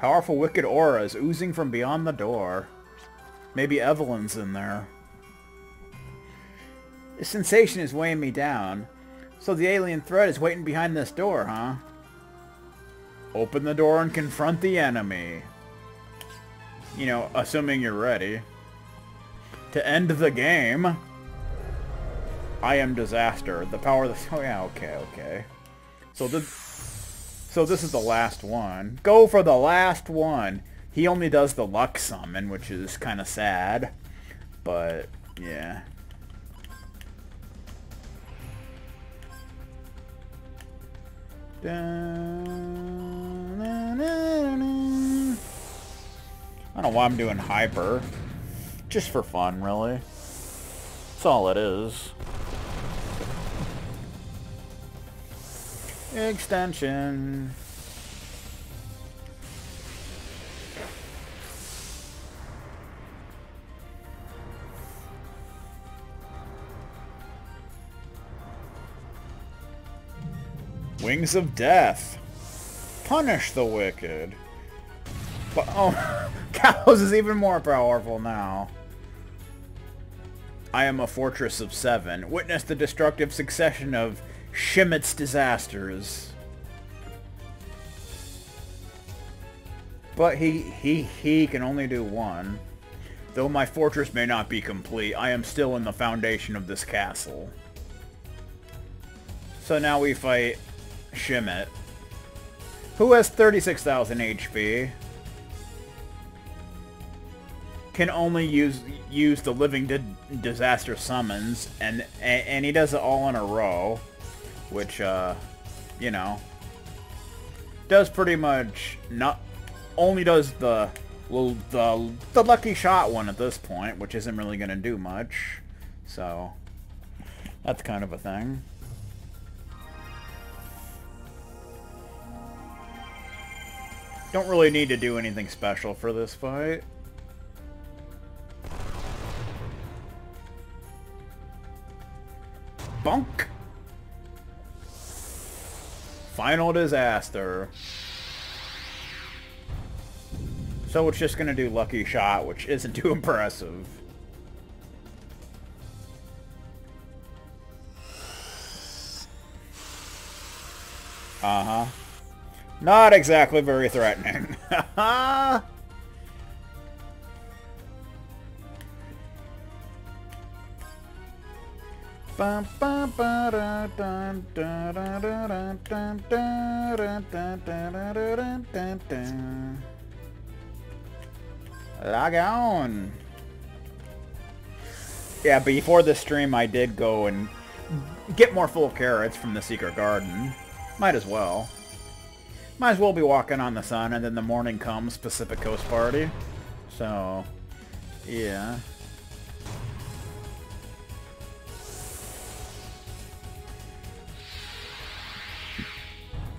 Powerful wicked auras oozing from beyond the door. Maybe Evelyn's in there. This sensation is weighing me down. So the alien threat is waiting behind this door, huh? Open the door and confront the enemy. You know, assuming you're ready. To end the game. I am disaster. The power of the... Oh yeah, okay. So this is the last one. Go for the last one. He only does the luck summon, which is kind of sad. But, yeah. I don't know why I'm doing hyper. Just for fun, really. That's all it is. Extension. Wings of Death. Punish the wicked. But, oh, Cows is even more powerful now. I am a fortress of 7. Witness the destructive succession of Shimmett's disasters. But he can only do one. Though my fortress may not be complete, I am still in the foundation of this castle. So now we fight Shimmett, who has 36,000 HP. Can only use the living disaster summons, and he does it all in a row, which you know, does pretty much not only does the lucky shot one at this point, which isn't really gonna do much, so that's kind of a thing. Don't really need to do anything special for this fight. Bunk! Final disaster. So it's just gonna do lucky shot, which isn't too impressive. Uh-huh. Not exactly very threatening. Log on. Yeah, before the stream I did go and get more full carrots from the secret garden. Might as well. Might as well be walking on the sun, and then the morning comes, Pacific Coast Party. So, yeah.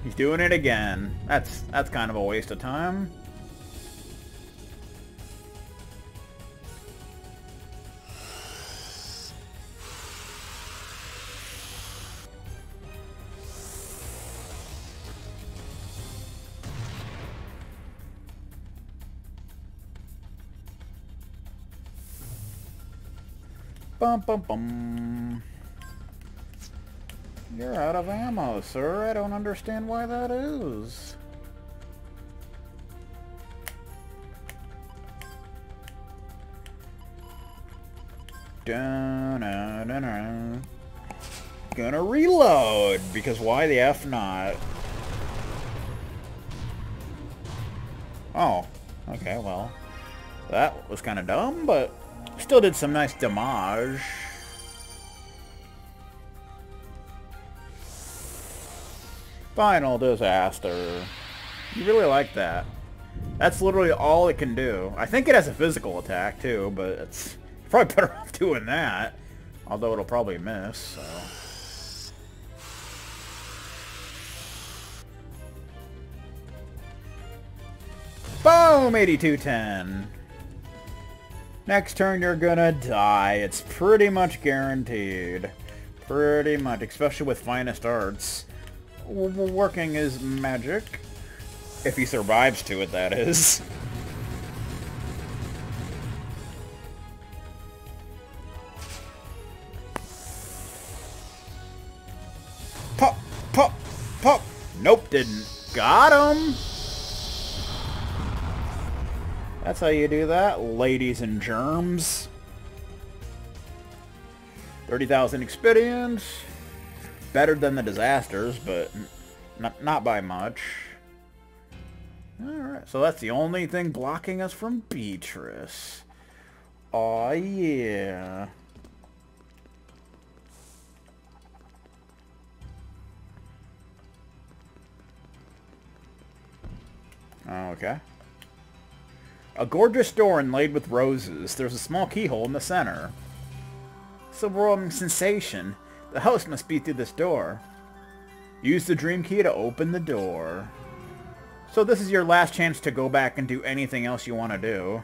He's doing it again. That's kind of a waste of time. Bum bum bum. You're out of ammo, sir. I don't understand why that is. Dun-dun-dun-dun. Gonna reload, because why the F not? Oh, okay, well, that was kind of dumb, but still did some nice damage. Final disaster. You really like that. That's literally all it can do. I think it has a physical attack too, but it's probably better off doing that. Although it'll probably miss, so. Boom! 8210. Next turn you're gonna die. It's pretty much guaranteed. Pretty much, especially with Finest Arts. Working is magic. If he survives to it, that is. Pop! Pop! Pop! Nope, didn't. Got him! That's how you do that, ladies and germs. 30,000 experience. Better than the disasters, but not by much. Alright, so that's the only thing blocking us from Beatrice. Aw, yeah. Okay. A gorgeous door inlaid with roses. There's a small keyhole in the center. It's a whirling sensation. The host must be through this door. Use the dream key to open the door. So this is your last chance to go back and do anything else you want to do.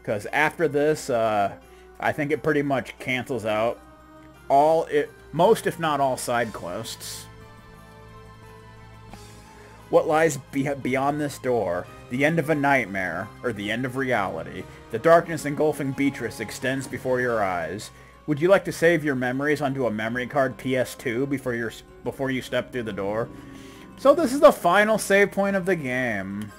Because after this, I think it pretty much cancels out most if not all side quests. What lies beyond this door? The end of a nightmare, or the end of reality. The darkness engulfing Beatrice extends before your eyes. Would you like to save your memories onto a memory card PS2 before you step through the door? So this is the final save point of the game.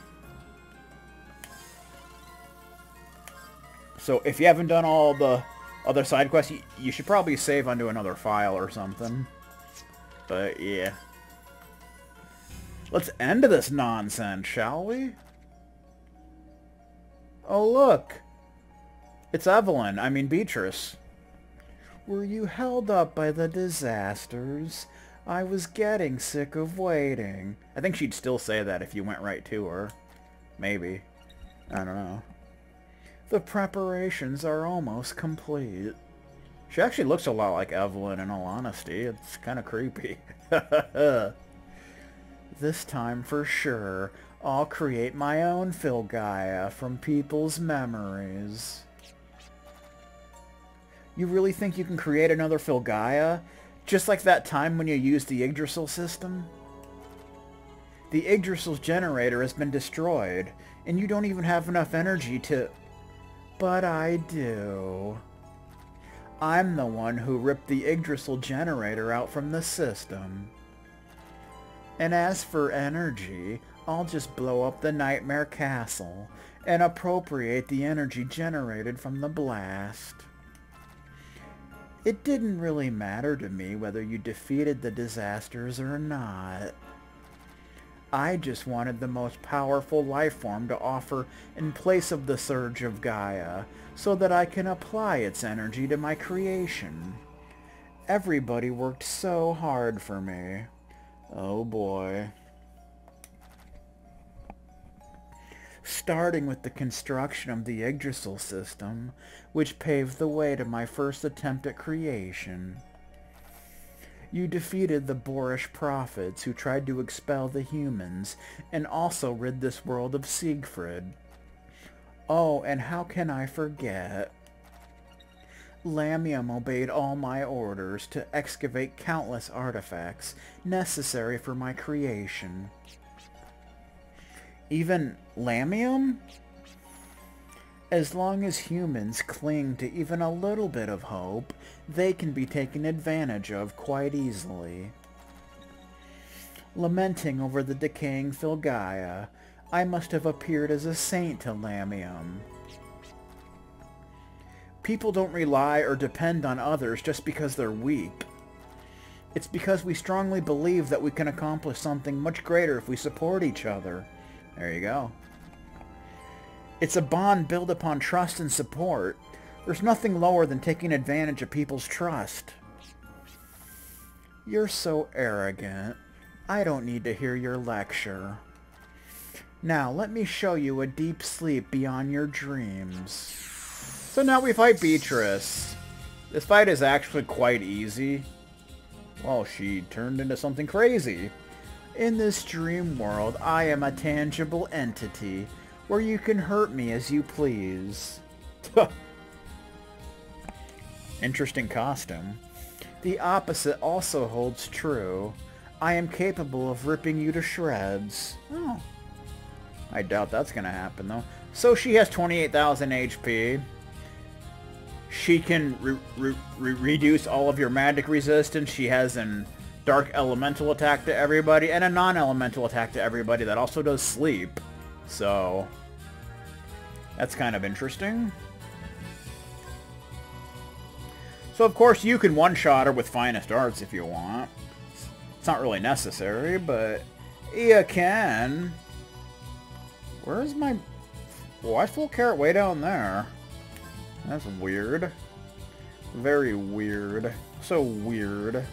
So if you haven't done all the other side quests, you should probably save onto another file or something. But yeah. Let's end this nonsense, shall we? Oh look! It's Avalon, I mean Beatrice. Were you held up by the disasters? I was getting sick of waiting. I think she'd still say that if you went right to her. Maybe. I don't know. The preparations are almost complete. She actually looks a lot like Evelyn, in all honesty. It's kind of creepy. This time for sure, I'll create my own Gaia from people's memories. You really think you can create another Gaia? Just like that time when you used the Yggdrasil system? The Yggdrasil's generator has been destroyed, and you don't even have enough energy to... But I do. I'm the one who ripped the Yggdrasil generator out from the system. And as for energy, I'll just blow up the Nightmare Castle and appropriate the energy generated from the blast. It didn't really matter to me whether you defeated the disasters or not. I just wanted the most powerful life form to offer in place of the surge of Gaia, so that I can apply its energy to my creation. Everybody worked so hard for me. Oh boy. Starting with the construction of the Yggdrasil system, which paved the way to my first attempt at creation. You defeated the boorish prophets who tried to expel the humans, and also rid this world of Siegfried. Oh, and how can I forget? Lamium obeyed all my orders to excavate countless artifacts necessary for my creation. Even Lamium? As long as humans cling to even a little bit of hope, they can be taken advantage of quite easily. Lamenting over the decaying Gaia, I must have appeared as a saint to Lamium. People don't rely or depend on others just because they're weak. It's because we strongly believe that we can accomplish something much greater if we support each other. There you go. It's a bond built upon trust and support. There's nothing lower than taking advantage of people's trust. You're so arrogant. I don't need to hear your lecture. Now, let me show you a deep sleep beyond your dreams. So now we fight Beatrice. This fight is actually quite easy. Well, she turned into something crazy. In this dream world, I am a tangible entity, where you can hurt me as you please. Interesting costume. The opposite also holds true. I am capable of ripping you to shreds. Oh. I doubt that's going to happen, though. So she has 28,000 HP. She can reduce all of your magic resistance. She has an dark elemental attack to everybody and a non-elemental attack to everybody that also does sleep. So that's kind of interesting. So of course you can one-shot her with Finest Arts if you want. It's not really necessary, but you can. Where's my... Why full carrot way down there? That's weird. Very weird. So weird.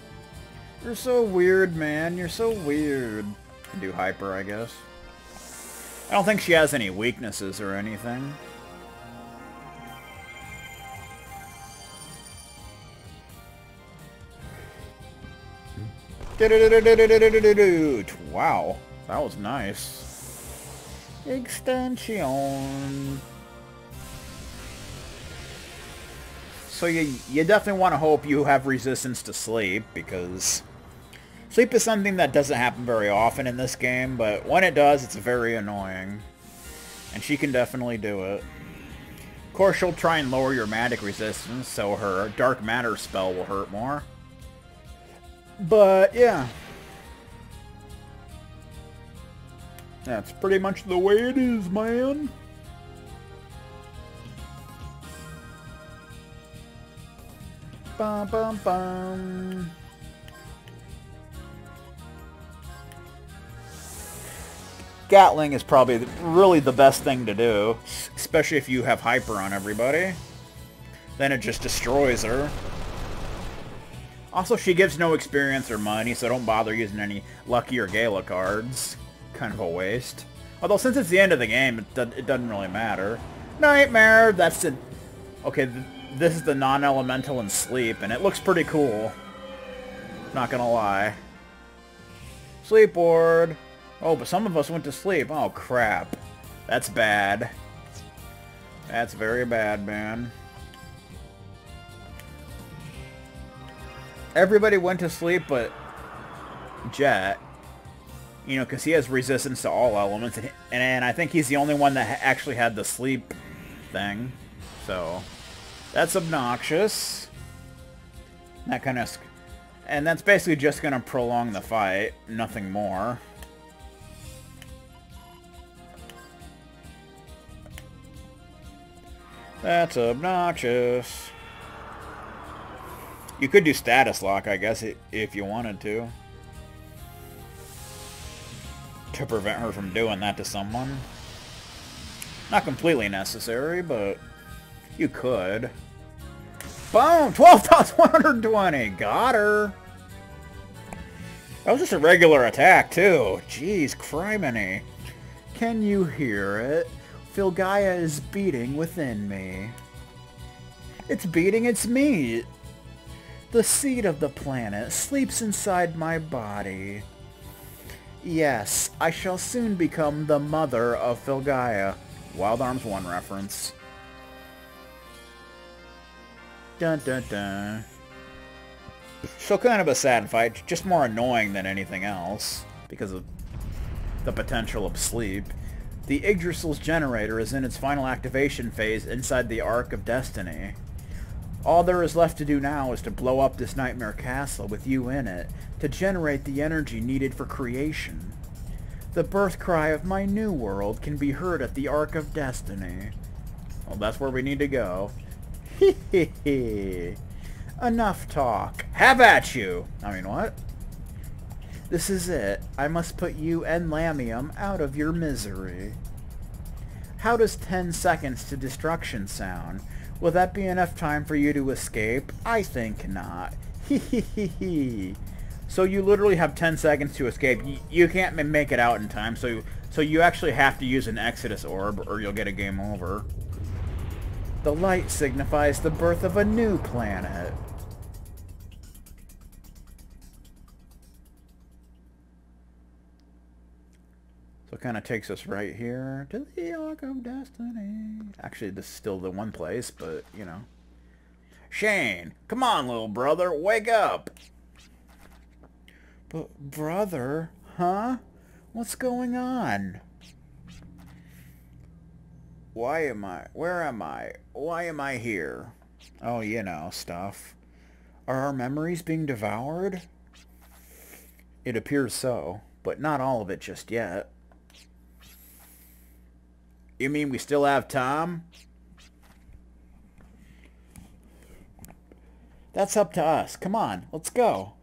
You're so weird, man. You're so weird. Do hyper, I guess. I don't think she has any weaknesses or anything. Wow. That was nice. Extension. So you definitely want to hope you have resistance to sleep, because sleep is something that doesn't happen very often in this game, but when it does, it's very annoying. And she can definitely do it. Of course, she'll try and lower your magic resistance, so her dark matter spell will hurt more. But, yeah. That's pretty much the way it is, man. Bum, bum, bum. Gatling is probably really the best thing to do, especially if you have hyper on everybody. Then it just destroys her. Also, she gives no experience or money, so don't bother using any Lucky or Gala cards. Kind of a waste. Although, since it's the end of the game, it doesn't really matter. Nightmare! That's the... Okay, this is the non-elemental and sleep, and it looks pretty cool. Not gonna lie. Sleep ward. Oh, but some of us went to sleep. Oh, crap. That's bad. That's very bad, man. Everybody went to sleep but Jet. You know, because he has resistance to all elements. And I think he's the only one that actually had the sleep thing. So, that's obnoxious. That kind of... And that's basically just going to prolong the fight. Nothing more. That's obnoxious. You could do status lock, I guess, if you wanted to prevent her from doing that to someone. Not completely necessary, but you could. Boom! 12,120! Got her! That was just a regular attack, too. Jeez, criminy. Can you hear it? Feel Gaia is beating within me. It's beating its meat. The seed of the planet sleeps inside my body. Yes, I shall soon become the mother of Filgaia. Wild Arms 1 reference. Dun dun dun. So kind of a sad fight, just more annoying than anything else, because of the potential of sleep. The Yggdrasil's generator is in its final activation phase inside the Ark of Destiny. All there is left to do now is to blow up this nightmare castle with you in it, to generate the energy needed for creation. The birth cry of my new world can be heard at the Ark of Destiny. Well, that's where we need to go. Hee hee hee. Enough talk. Have at you! I mean, what? This is it. I must put you and Lamium out of your misery. How does 10 seconds to destruction sound? Will that be enough time for you to escape? I think not. Hee hee hee hee. So you literally have 10 seconds to escape. You can't make it out in time, so you actually have to use an Exodus Orb, or you'll get a game over. The light signifies the birth of a new planet. So it kind of takes us right here to the Ark of Destiny. Actually, this is still the one place, but, you know. Shane, come on, little brother, wake up! But, brother, huh? What's going on? Where am I? Why am I here? Oh, you know, stuff. Are our memories being devoured? It appears so, but not all of it just yet. You mean we still have time? That's up to us. Come on, let's go.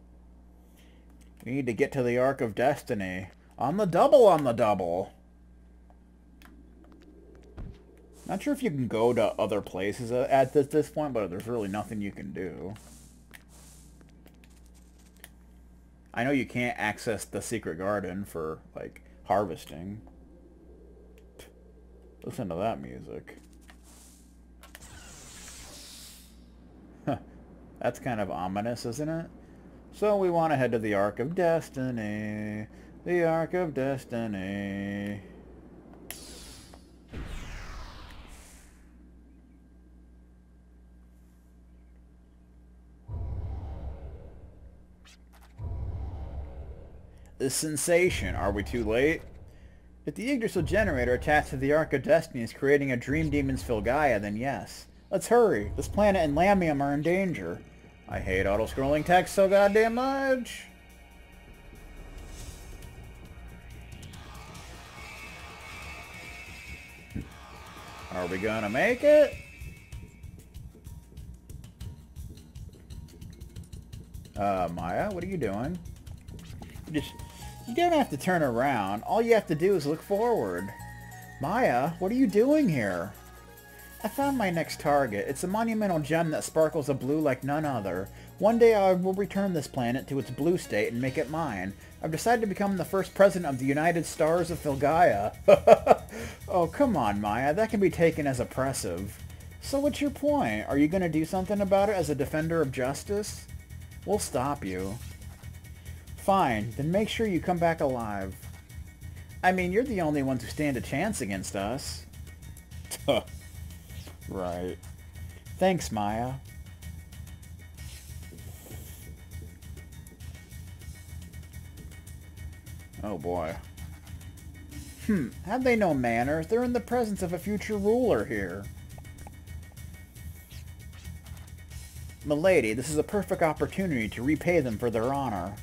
We need to get to the Ark of Destiny. On the double, on the double. Not sure if you can go to other places at this point, but there's really nothing you can do. I know you can't access the secret garden for, like, harvesting. Listen to that music. That's kind of ominous, isn't it? So we want to head to the Ark of Destiny. The Ark of Destiny. The sensation. Are we too late? If the Yggdrasil generator attached to the Ark of Destiny is creating a Dream Demon's Gaia, then yes. Let's hurry. This planet and Lamium are in danger. I hate auto-scrolling text so goddamn much. Are we gonna make it? Maya, what are you doing? You don't have to turn around. All you have to do is look forward. Maya, what are you doing here? I found my next target. It's a monumental gem that sparkles a blue like none other. One day I will return this planet to its blue state and make it mine. I've decided to become the first president of the United Stars of Gaia. Oh, come on, Maya. That can be taken as oppressive. So what's your point? Are you going to do something about it as a defender of justice? We'll stop you. Fine, then make sure you come back alive. I mean, you're the only ones who stand a chance against us. Right. Thanks, Maya. Oh boy. Have they no manners? They're in the presence of a future ruler here. Milady, this is a perfect opportunity to repay them for their honor.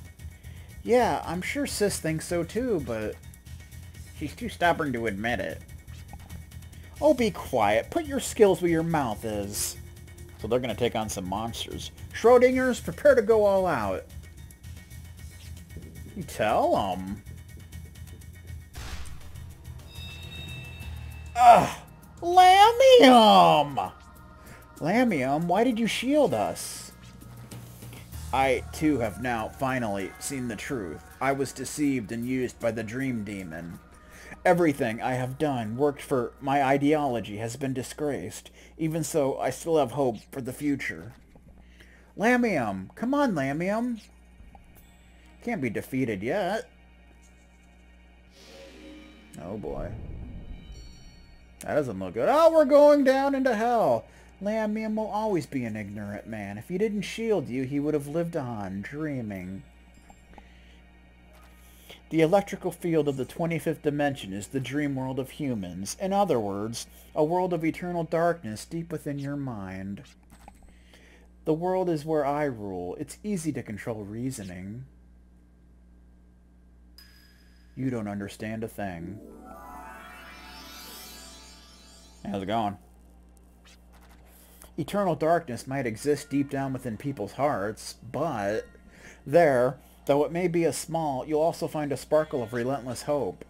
Yeah, I'm sure Sis thinks so too, but she's too stubborn to admit it. Oh, be quiet. Put your skills where your mouth is. So they're going to take on some monsters. Schrodinger's, prepare to go all out. You tell them. Ugh! Lamium! Lamium, why did you shield us? I, too, have now finally seen the truth. I was deceived and used by the Dream Demon. Everything I have done, worked for my ideology, has been disgraced. Even so, I still have hope for the future. Lamium! Come on, Lamium! Can't be defeated yet. Oh boy. That doesn't look good. Oh, we're going down into hell! Lamium will always be an ignorant man. If he didn't shield you, he would have lived on, dreaming. The electrical field of the 25th dimension is the dream world of humans. In other words, a world of eternal darkness deep within your mind. The world is where I rule. It's easy to control reasoning. You don't understand a thing. How's it going? Eternal darkness might exist deep down within people's hearts, but there, though it may be a small, you'll also find a sparkle of relentless hope.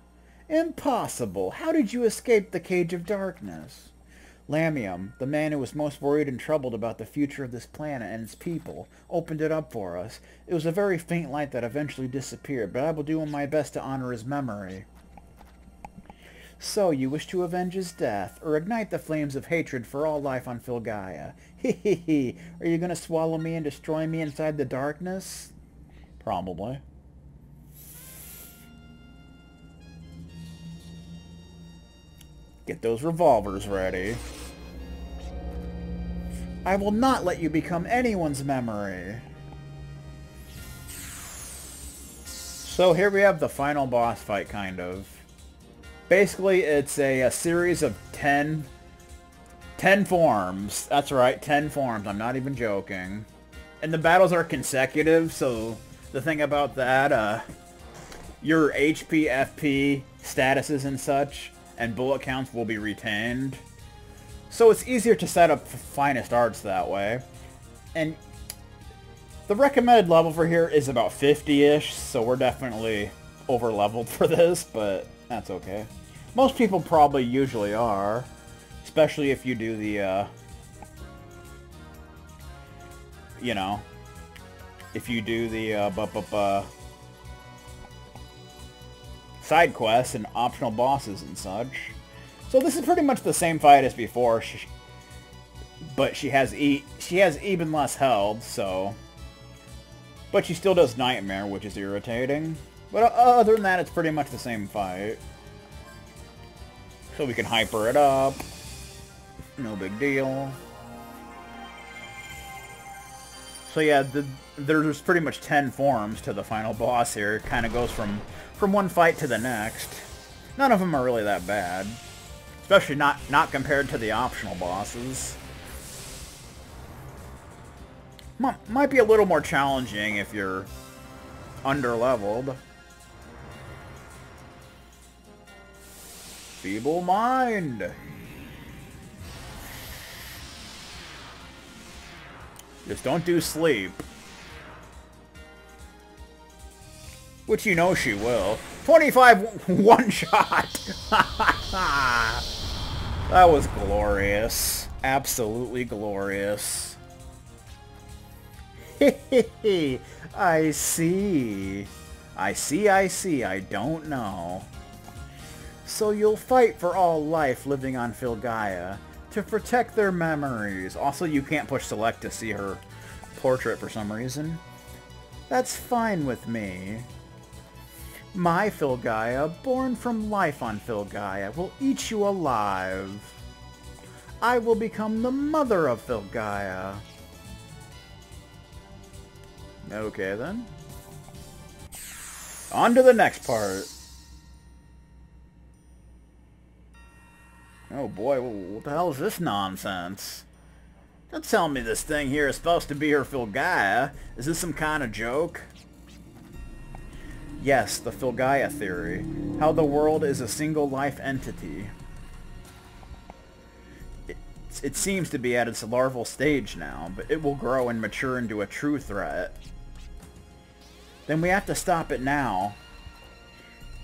Impossible! How did you escape the cage of darkness? Lamium, the man who was most worried and troubled about the future of this planet and its people, opened it up for us. It was a very faint light that eventually disappeared, but I will do my best to honor his memory. So, you wish to avenge his death, or ignite the flames of hatred for all life on Gaia. Hee. Are you going to swallow me and destroy me inside the darkness? Probably. Get those revolvers ready. I will not let you become anyone's memory. So here we have the final boss fight, kind of. Basically, it's a series of 10 forms. That's right, 10 forms. I'm not even joking. And the battles are consecutive, so the thing about that, your HP, FP, statuses and such, and bullet counts will be retained. So it's easier to set up finest arts that way. And the recommended level for here is about 50-ish, so we're definitely over-leveled for this, but that's okay. Most people probably usually are, especially if you do the, you know, if you do the, side quests and optional bosses and such. So this is pretty much the same fight as before, but she has even less health, so... But she still does Nightmare, which is irritating. But other than that, it's pretty much the same fight. So we can hyper it up. No big deal. So yeah, there's pretty much 10 forms to the final boss here. It kind of goes from one fight to the next. None of them are really that bad. Especially not compared to the optional bosses. Might be a little more challenging if you're under-leveled. Feeble Mind! Just don't do sleep. Which you know she will. 25 one-shot! That was glorious. Absolutely glorious. I see. I see. I don't know. So you'll fight for all life living on Gaia to protect their memories. Also, you can't push select to see her portrait for some reason. That's fine with me. My Gaia, born from life on Gaia, will eat you alive. I will become the mother of Gaia. Okay, then. On to the next part. Oh boy, what the hell is this nonsense? Don't tell me this thing here is supposed to be her Gaia. Is this some kind of joke? Yes, the Gaia theory. How the world is a single life entity. It seems to be at its larval stage now, but it will grow and mature into a true threat. Then we have to stop it now.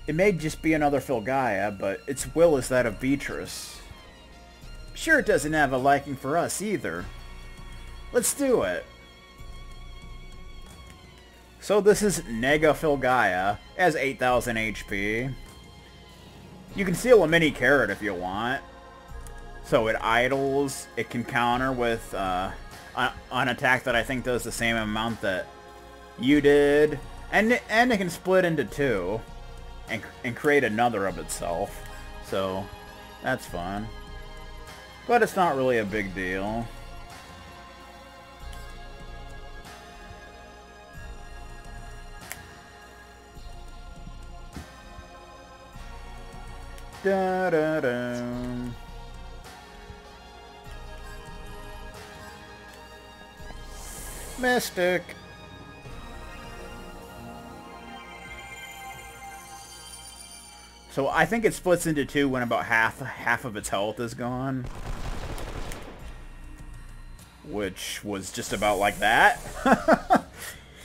It may just be another Gaia, but its will is that of Beatrice. Sure, it doesn't have a liking for us either. Let's do it. So this is Nega Gaia, has 8,000 HP. You can steal a mini carrot if you want. So it idles, it can counter with an attack that I think does the same amount that you did. And it can split into two and create another of itself. So that's fun. But it's not really a big deal. Da da da. Mystic. So I think it splits into two when about half of its health is gone. Which was just about like that.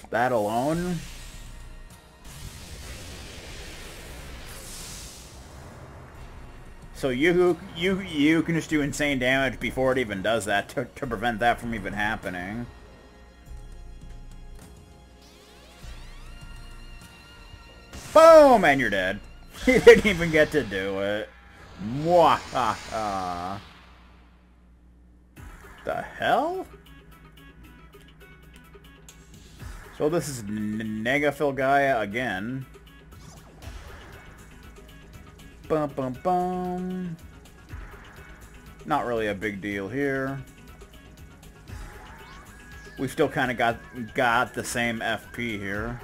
That alone. So you can just do insane damage before it even does that to prevent that from even happening. Boom! And you're dead. You didn't even get to do it. Mwahaha. The hell? So this is Nega Gaia again. Bum bum bum. Not really a big deal here. We've still kind of got the same FP here.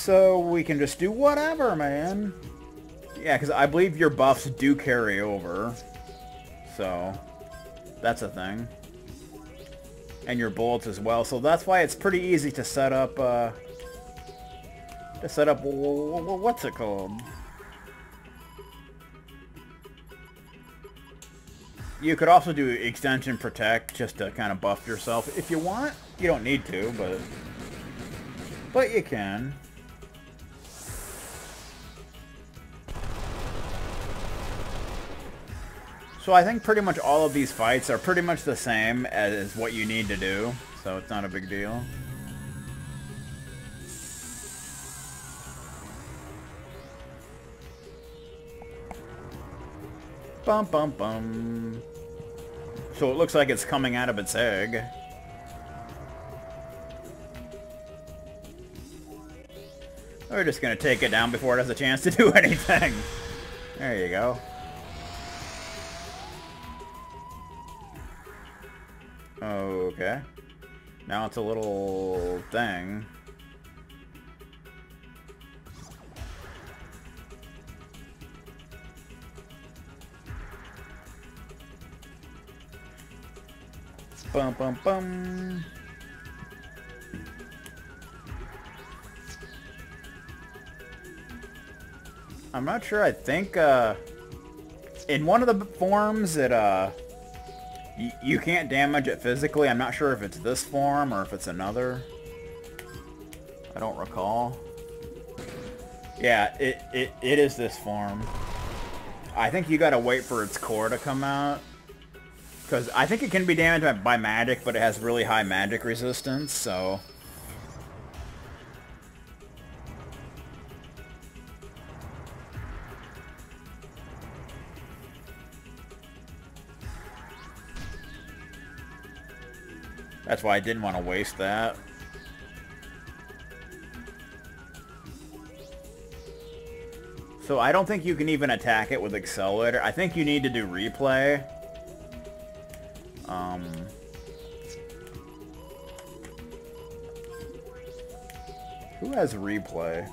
So we can just do whatever, man. Yeah, because I believe your buffs do carry over. So, that's a thing. And your bullets as well. So that's why it's pretty easy to set up, what's it called? You could also do extension protect just to kind of buff yourself if you want. You don't need to, but you can. So I think pretty much all of these fights are pretty much the same as what you need to do, so it's not a big deal. Bum bum bum. So it looks like it's coming out of its egg. We're just gonna take it down before it has a chance to do anything. There you go. Okay. Now it's a little thing. Bum bum bum. I'm not sure. I think in one of the forms it you can't damage it physically. I'm not sure if it's this form or if it's another. I don't recall. Yeah, it is this form. I think you gotta wait for its core to come out. Because I think it can be damaged by magic, but it has really high magic resistance, so... That's why I didn't want to waste that. So I don't think you can even attack it with Accelerator. I think you need to do Replay. Who has Replay?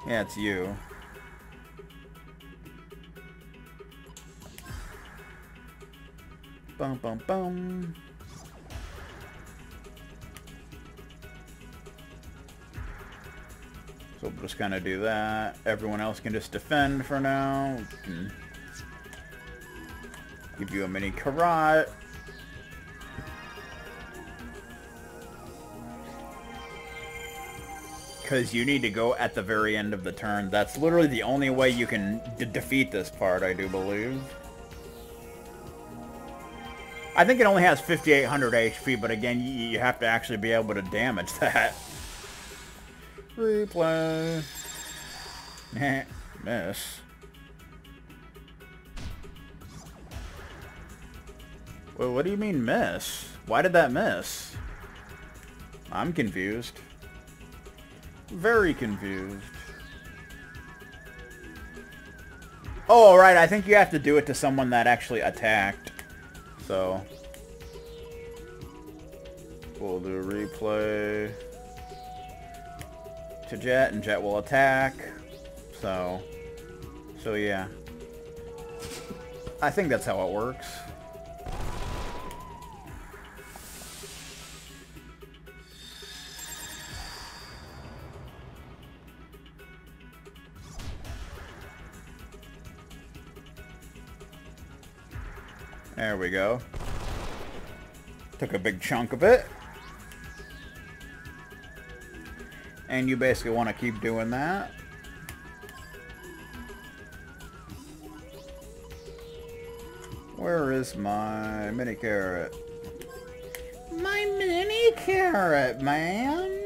Yeah, it's you. Bum bum bum. So we'll just kind of do that. Everyone else can just defend for now. We can give you a mini karate. Because you need to go at the very end of the turn. That's literally the only way you can defeat this part, I do believe. I think it only has 5,800 HP, but again, you have to actually be able to damage that. Replay. Miss. Well, what do you mean miss? Why did that miss? I'm confused. Very confused. Oh, right, I think you have to do it to someone that actually attacked. So, we'll do a replay to Jet, and Jet will attack. So yeah. I think that's how it works. There we go. Took a big chunk of it. And you basically want to keep doing that. Where is my mini carrot? My mini carrot, man!